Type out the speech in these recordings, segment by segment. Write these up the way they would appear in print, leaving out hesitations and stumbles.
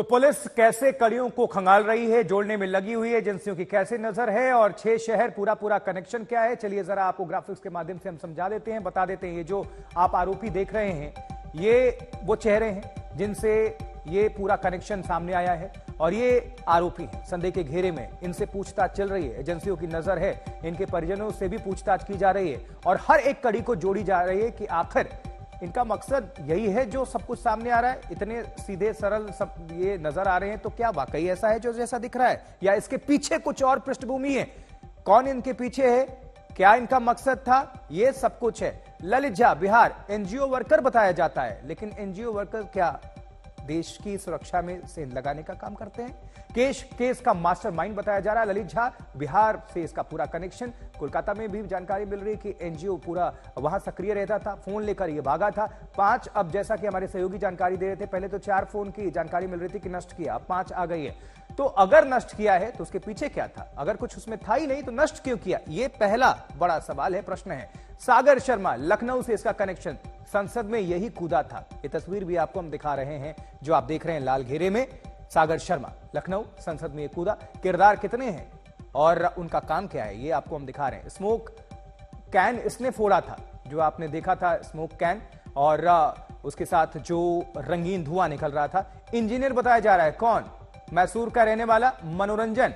तो पुलिस कैसे कड़ियों को खंगाल रही है, जोड़ने में लगी हुई है, एजेंसियों की कैसे नजर है और 6 शहर पूरा कनेक्शन क्या है, चलिए जरा आपको ग्राफिक्स के माध्यम से हम समझा देते हैं, बता देते हैं। ये जो आप आरोपी देख रहे हैं, ये वो चेहरे हैं जिनसे ये पूरा कनेक्शन सामने आया है और ये आरोपी हैं, संदेह के घेरे में। इनसे पूछताछ चल रही है, एजेंसियों की नजर है, इनके परिजनों से भी पूछताछ की जा रही है और हर एक कड़ी को जोड़ी जा रही है कि आखिर इनका मकसद यही है जो सब कुछ सामने आ रहा है। इतने सीधे सरल सब ये नजर आ रहे हैं, तो क्या वाकई ऐसा है जो जैसा दिख रहा है, या इसके पीछे कुछ और पृष्ठभूमि है? कौन इनके पीछे है, क्या इनका मकसद था, ये सब कुछ है। ललित झा बिहार एनजीओ वर्कर बताया जाता है, लेकिन एनजीओ वर्कर क्या देश की सुरक्षा में सेंध लगाने का काम करते हैं? केस का मास्टरमाइंड बताया जा रहा है ललित झा, बिहार से इसका पूरा कनेक्शन। कोलकाता में भी जानकारी मिल रही है कि एनजीओ पूरा वहां सक्रिय रहता था, फोन लेकर ये भागा था। 5 अब जैसा कि हमारे सहयोगी जानकारी दे रहे थे, पहले तो 4 फोन की जानकारी मिल रही थी कि नष्ट किया, अब 5 आ गई है। तो अगर नष्ट किया है तो उसके पीछे क्या था? अगर कुछ उसमें था ही नहीं तो नष्ट क्यों किया? ये पहला बड़ा सवाल है, प्रश्न है। सागर शर्मा, लखनऊ से इसका कनेक्शन, संसद में यही कूदा था। ये तस्वीर भी आपको हम दिखा रहे हैं जो आप देख रहे हैं लाल घेरे में। सागर शर्मा लखनऊ संसद में ये कूदा, किरदार कितने हैं और उनका काम क्या है, ये आपको हम दिखा रहे हैं। स्मोक कैन इसने फोड़ा था, जो आपने देखा था स्मोक कैन, और उसके साथ जो रंगीन धुआं निकल रहा था। इंजीनियर बताया जा रहा है, कौन? मैसूर का रहने वाला मनोरंजन।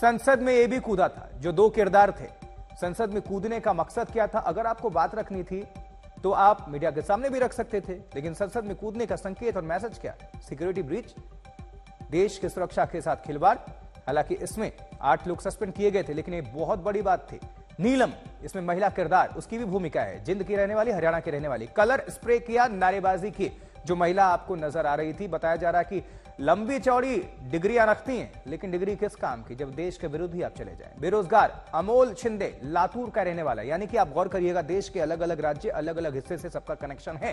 संसद में यह भी कूदा था, जो 2 किरदार थे। संसद में कूदने का मकसद क्या था? अगर आपको बात रखनी थी तो आप मीडिया के सामने भी रख सकते थे, लेकिन संसद में कूदने का संकेत और मैसेज क्या? सिक्योरिटी ब्रीच, देश की सुरक्षा के साथ खिलवाड़। हालांकि इसमें 8 लोग सस्पेंड किए गए थे, लेकिन एक बहुत बड़ी बात थी, नीलम इसमें महिला किरदार, उसकी भी भूमिका है। जिंद की रहने वाली, हरियाणा की रहने वाली। कलर स्प्रे किया, नारेबाजी की, जो महिला आपको नजर आ रही थी। बताया जा रहा है कि लंबी चौड़ी डिग्रियां रखती हैं, लेकिन डिग्री किस काम की जब देश के विरुद्ध ही आप चले जाएं। बेरोजगार अमोल शिंदे, लातूर का रहने वाला। यानी कि आप गौर करिएगा, देश के अलग अलग राज्य, अलग अलग हिस्से से सबका कनेक्शन है।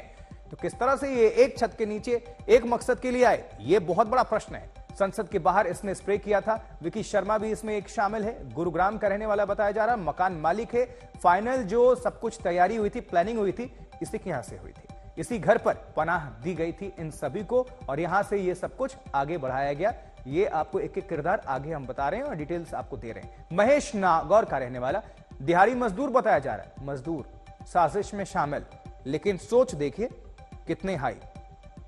तो किस तरह से ये एक छत के नीचे एक मकसद के लिए आए, ये बहुत बड़ा प्रश्न है। संसद के बाहर इसने स्प्रे किया था। विकी शर्मा भी इसमें एक शामिल है, गुरुग्राम का रहने वाला बताया जा रहा, मकान मालिक है। फाइनल जो सब कुछ तैयारी हुई थी, प्लानिंग हुई थी, इसी के यहां से हुई थी। इसी घर पर पनाह दी गई थी इन सभी को, और यहां से ये सब कुछ आगे बढ़ाया गया। ये आपको एक एक किरदार आगे हम बता रहे हैं और डिटेल्स आपको दे रहे हैं। महेश नागौर का रहने वाला, दिहाड़ी मजदूर बताया जा रहा है। मजदूर साजिश में शामिल, लेकिन सोच देखिए कितने हाई,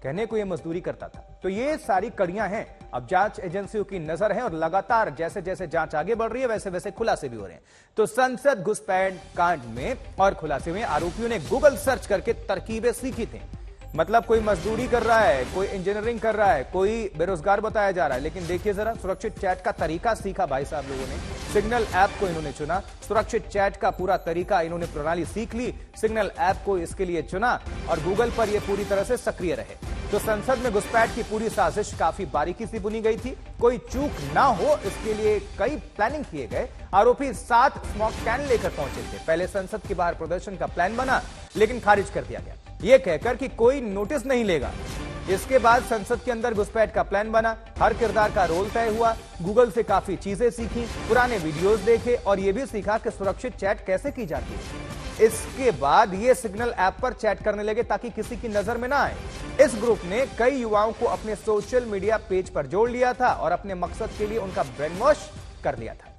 कहने को ये मजदूरी करता था। तो ये सारी कड़ियां हैं, अब जांच एजेंसियों की नजर है और लगातार जैसे जैसे जांच आगे बढ़ रही है वैसे वैसे खुलासे भी हो रहे हैं। तो संसद घुसपैठ कांड में और खुलासे में आरोपियों ने गूगल सर्च करके तरकीबें सीखी थी। मतलब कोई मजदूरी कर रहा है, कोई इंजीनियरिंग कर रहा है, कोई बेरोजगार बताया जा रहा है, लेकिन देखिए जरा, सुरक्षित चैट का तरीका सीखा भाई साहब लोगों ने। सिग्नल ऐप को इन्होंने चुना, सुरक्षित चैट का पूरा तरीका इन्होंने प्रणाली सीख ली, सिग्नल ऐप को इसके लिए चुना और गूगल पर यह पूरी तरह से सक्रिय रहे। तो संसद में घुसपैठ की पूरी साजिश काफी बारीकी से बुनी गई थी, कोई चूक ना हो इसके लिए कई प्लानिंग किए गए। आरोपी 7 स्मोक कैन लेकर पहुंचे थे। पहले संसद के बाहर प्रदर्शन का प्लान बना, लेकिन खारिज कर दिया गया, यह कहकर कि कोई नोटिस नहीं लेगा। इसके बाद संसद के अंदर घुसपैठ का प्लान बना, हर किरदार का रोल तय हुआ। गूगल से काफी चीजें सीखी, पुराने वीडियोस देखे और यह भी सीखा कि सुरक्षित चैट कैसे की जाती है। इसके बाद ये सिग्नल ऐप पर चैट करने लगे ताकि किसी की नजर में ना आए। इस ग्रुप ने कई युवाओं को अपने सोशल मीडिया पेज पर जोड़ लिया था और अपने मकसद के लिए उनका ब्रेन वॉश कर लिया था।